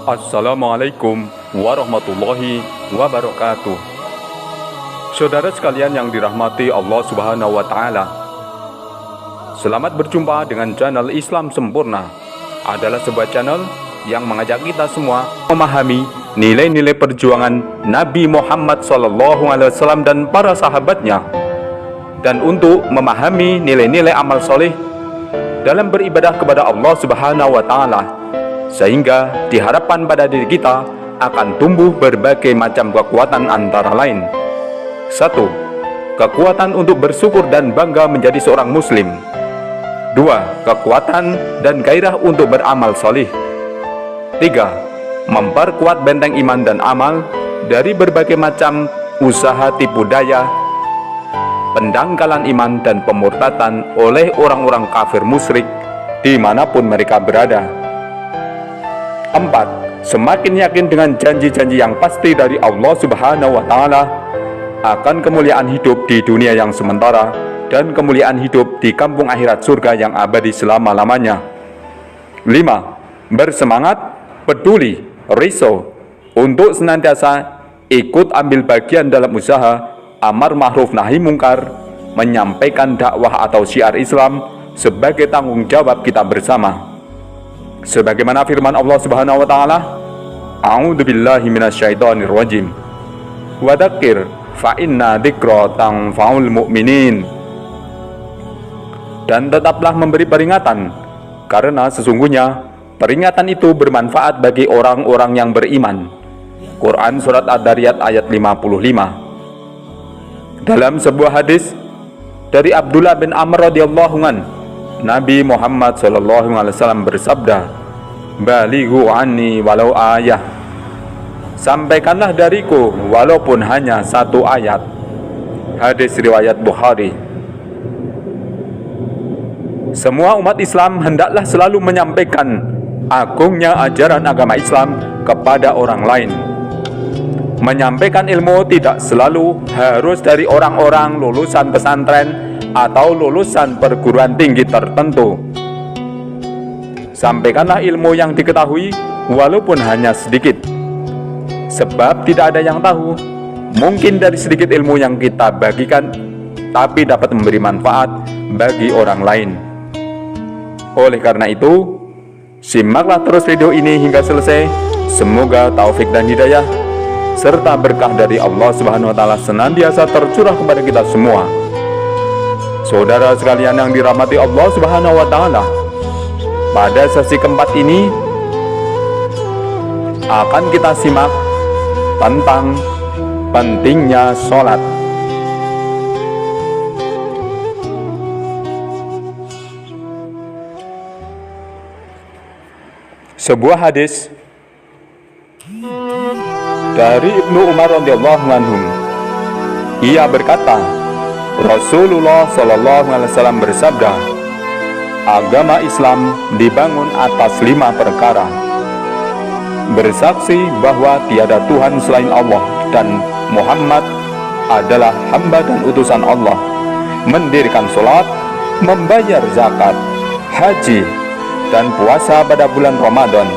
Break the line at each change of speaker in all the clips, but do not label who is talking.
Assalamualaikum warahmatullahi wabarakatuh. Saudara sekalian yang dirahmati Allah Subhanahu wa Ta'ala, selamat berjumpa dengan channel Islam Sempurna. Adalah sebuah channel yang mengajak kita semua memahami nilai-nilai perjuangan Nabi Muhammad SAW dan para sahabatnya, dan untuk memahami nilai-nilai amal soleh dalam beribadah kepada Allah Subhanahu wa Ta'ala, sehingga diharapkan pada diri kita akan tumbuh berbagai macam kekuatan, antara lain: 1. Kekuatan untuk bersyukur dan bangga menjadi seorang muslim. 2. Kekuatan dan gairah untuk beramal solih. 3. Memperkuat benteng iman dan amal dari berbagai macam usaha tipu daya, pendangkalan iman dan pemurtatan oleh orang-orang kafir musyrik dimanapun mereka berada. 4. Semakin yakin dengan janji-janji yang pasti dari Allah Subhanahu wa Ta'ala akan kemuliaan hidup di dunia yang sementara dan kemuliaan hidup di kampung akhirat surga yang abadi selama-lamanya. 5. Bersemangat, peduli, risau untuk senantiasa ikut ambil bagian dalam usaha amar ma'ruf nahi mungkar, menyampaikan dakwah atau syiar Islam sebagai tanggung jawab kita bersama. Sebagaimana firman Allah Subhanahu wa Ta'ala, A'udzubillahi minasyaitonir rajim. Wa dzakir fa inna dzikra tanfa'ul mu'minin. Dan tetaplah memberi peringatan, karena sesungguhnya peringatan itu bermanfaat bagi orang-orang yang beriman. Quran surat Ad-Dariyat ayat 55. Dalam sebuah hadis dari Abdullah bin Amr radhiyallahu anhu, Nabi Muhammad SAW bersabda, "Balighu anni walau ayah." Sampaikanlah dariku walaupun hanya satu ayat. Hadis riwayat Bukhari. Semua umat Islam hendaklah selalu menyampaikan agungnya ajaran agama Islam kepada orang lain. Menyampaikan ilmu tidak selalu harus dari orang-orang lulusan pesantren atau lulusan perguruan tinggi tertentu. Sampaikanlah ilmu yang diketahui walaupun hanya sedikit, sebab tidak ada yang tahu. Mungkin dari sedikit ilmu yang kita bagikan tapi dapat memberi manfaat bagi orang lain. Oleh karena itu, simaklah terus video ini hingga selesai. Semoga taufik dan hidayah serta berkah dari Allah Subhanahu wa Ta'ala senantiasa tercurah kepada kita semua. Saudara sekalian yang dirahmati Allah Subhanahu wa Ta'ala, pada sesi keempat ini akan kita simak tentang pentingnya sholat. Sebuah hadis dari Ibnu Umar radhiyallahu anhu, ia berkata, Rasulullah SAW bersabda, agama Islam dibangun atas 5 perkara: bersaksi bahwa tiada Tuhan selain Allah dan Muhammad adalah hamba dan utusan Allah, mendirikan sholat, membayar zakat, haji, dan puasa pada bulan Ramadan.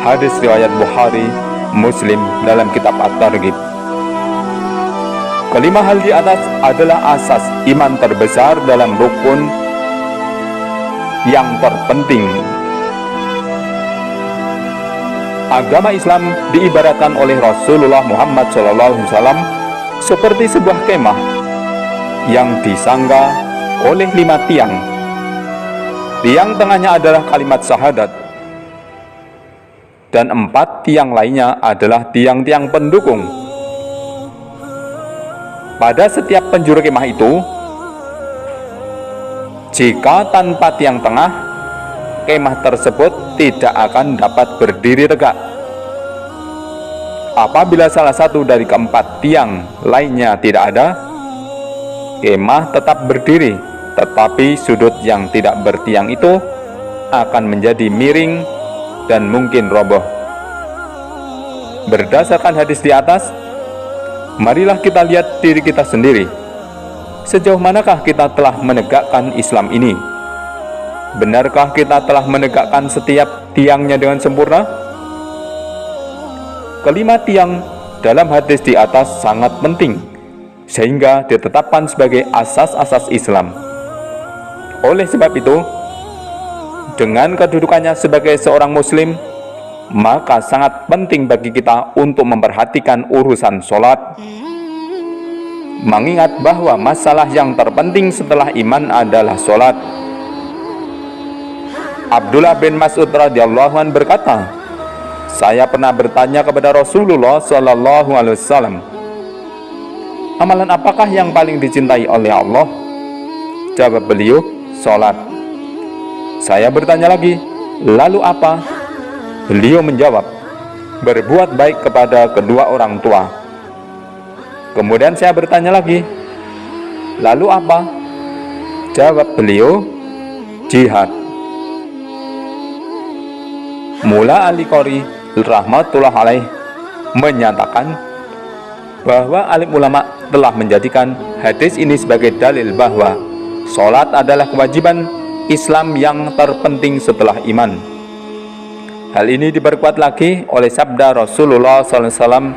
Hadis riwayat Bukhari, Muslim dalam kitab At-Targhib. Kelima hal di atas adalah asas iman terbesar dalam rukun yang terpenting. Agama Islam diibaratkan oleh Rasulullah Muhammad SAW seperti sebuah kemah yang disangga oleh 5 tiang. Tiang tengahnya adalah kalimat syahadat, dan 4 tiang lainnya adalah tiang-tiang pendukung. Pada setiap penjuru kemah itu, jika tanpa tiang tengah, kemah tersebut tidak akan dapat berdiri tegak. Apabila salah satu dari keempat tiang lainnya tidak ada, kemah tetap berdiri, tetapi sudut yang tidak bertiang itu akan menjadi miring dan mungkin roboh. Berdasarkan hadis di atas, marilah kita lihat diri kita sendiri. Sejauh manakah kita telah menegakkan Islam ini? Benarkah kita telah menegakkan setiap tiangnya dengan sempurna? Kelima tiang dalam hadis di atas sangat penting, sehingga ditetapkan sebagai asas-asas Islam. Oleh sebab itu, dengan kedudukannya sebagai seorang muslim, maka sangat penting bagi kita untuk memperhatikan urusan sholat, mengingat bahwa masalah yang terpenting setelah iman adalah sholat. Abdullah bin Mas'ud radhiyallahu anhu berkata, saya pernah bertanya kepada Rasulullah sallallahu alaihi wasallam, amalan apakah yang paling dicintai oleh Allah? Jawab beliau, sholat. Saya bertanya lagi, lalu apa? Beliau menjawab, berbuat baik kepada kedua orang tua. Kemudian saya bertanya lagi, lalu apa? Jawab beliau, jihad. Mula Al-Qari rahmatullah alaih menyatakan bahwa alim ulama telah menjadikan hadis ini sebagai dalil bahwa sholat adalah kewajiban Islam yang terpenting setelah iman. Hal ini diperkuat lagi oleh sabda Rasulullah SAW,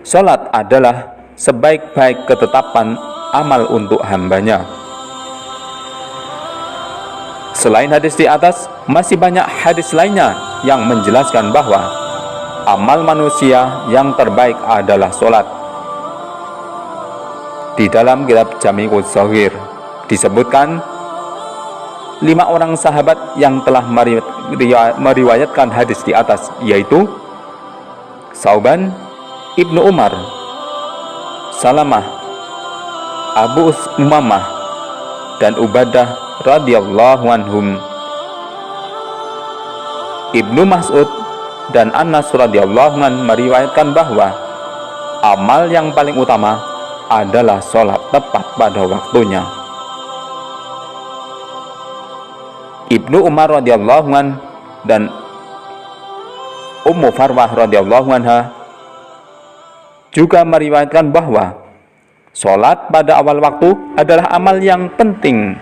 sholat adalah sebaik-baik ketetapan amal untuk hambanya. Selain hadis di atas, masih banyak hadis lainnya yang menjelaskan bahwa amal manusia yang terbaik adalah sholat. Di dalam kitab Jami'us Shaghir disebutkan 5 orang sahabat yang telah meriwayatkan hadis di atas, yaitu Sauban, Ibnu Umar, Salamah, Abu Umamah, dan Ubadah radhiyallahu anhum. Ibnu Mas'ud dan Anas radhiyallahu anhu meriwayatkan bahwa amal yang paling utama adalah sholat tepat pada waktunya. Ibnu Umar radhiyallahu anhu dan Ummu Farwah radhiyallahu anha juga meriwayatkan bahwa sholat pada awal waktu adalah amal yang penting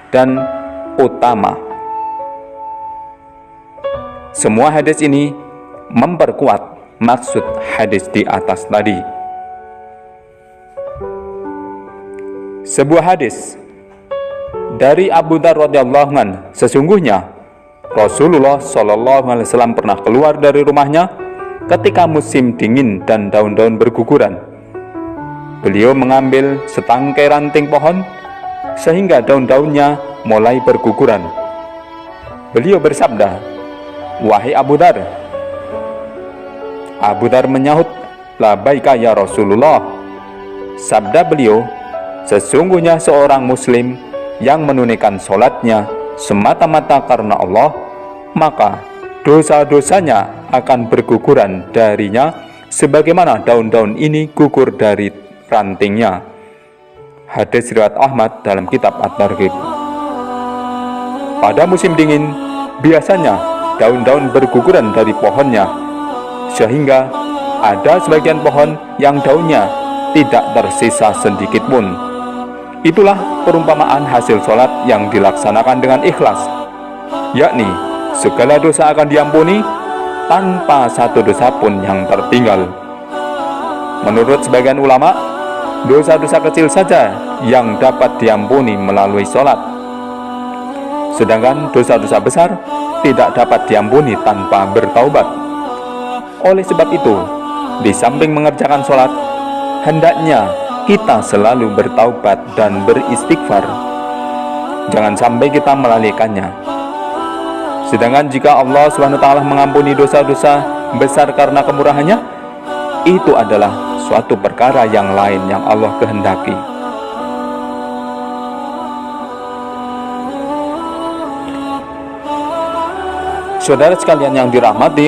dan utama. Semua hadis ini memperkuat maksud hadis di atas tadi. Sebuah hadis dari Abu Dzar radhiyallahu anhu, sesungguhnya Rasulullah sallallahu alaihi wasallam pernah keluar dari rumahnya ketika musim dingin dan daun-daun berguguran. Beliau mengambil setangkai ranting pohon sehingga daun-daunnya mulai berguguran. Beliau bersabda, wahai Abu Dzar. Abu Dzar menyahut, labaika ya Rasulullah. Sabda beliau, sesungguhnya seorang muslim yang menunaikan sholatnya semata-mata karena Allah, maka dosa-dosanya akan berguguran darinya sebagaimana daun-daun ini gugur dari rantingnya. Hadis riwayat Ahmad dalam kitab At-Targhib. Pada musim dingin, biasanya daun-daun berguguran dari pohonnya, sehingga ada sebagian pohon yang daunnya tidak tersisa sedikit pun. Itulah perumpamaan hasil sholat yang dilaksanakan dengan ikhlas, yakni segala dosa akan diampuni tanpa satu dosa pun yang tertinggal. Menurut sebagian ulama, dosa-dosa kecil saja yang dapat diampuni melalui sholat, sedangkan dosa-dosa besar tidak dapat diampuni tanpa bertaubat. Oleh sebab itu, di samping mengerjakan sholat, hendaknya kita selalu bertaubat dan beristighfar. Jangan sampai kita melalaikannya. Sedangkan jika Allah SWT mengampuni dosa-dosa besar karena kemurahannya, itu adalah suatu perkara yang lain yang Allah kehendaki. Saudara sekalian yang dirahmati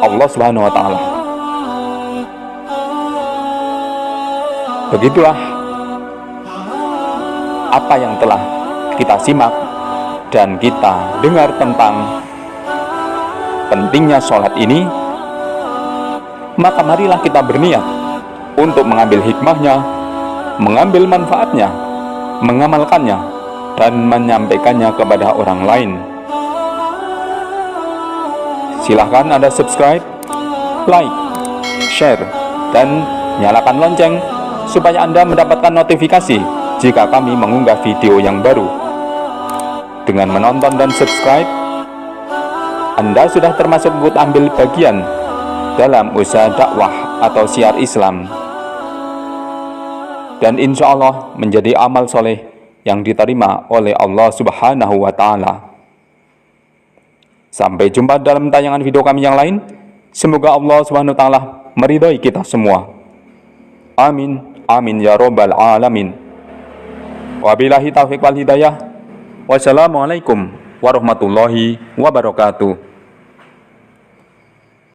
Allah Subhanahu wa taala, begitulah apa yang telah kita simak dan kita dengar tentang pentingnya sholat ini. Maka marilah kita berniat untuk mengambil hikmahnya, mengambil manfaatnya, mengamalkannya, dan menyampaikannya kepada orang lain. Silahkan Anda subscribe, like, share, dan nyalakan lonceng supaya Anda mendapatkan notifikasi jika kami mengunggah video yang baru. Dengan menonton dan subscribe, Anda sudah termasuk ikut ambil bagian dalam usaha dakwah atau syiar Islam, dan insya Allah menjadi amal soleh yang diterima oleh Allah Subhanahu wa Ta'ala. Sampai jumpa dalam tayangan video kami yang lain. Semoga Allah Subhanahu wa Ta'ala meridhai kita semua. Amin, amin ya rabbal alamin. Wabillahi taufiq wal hidayah. Wassalamualaikum warahmatullahi wabarakatuh.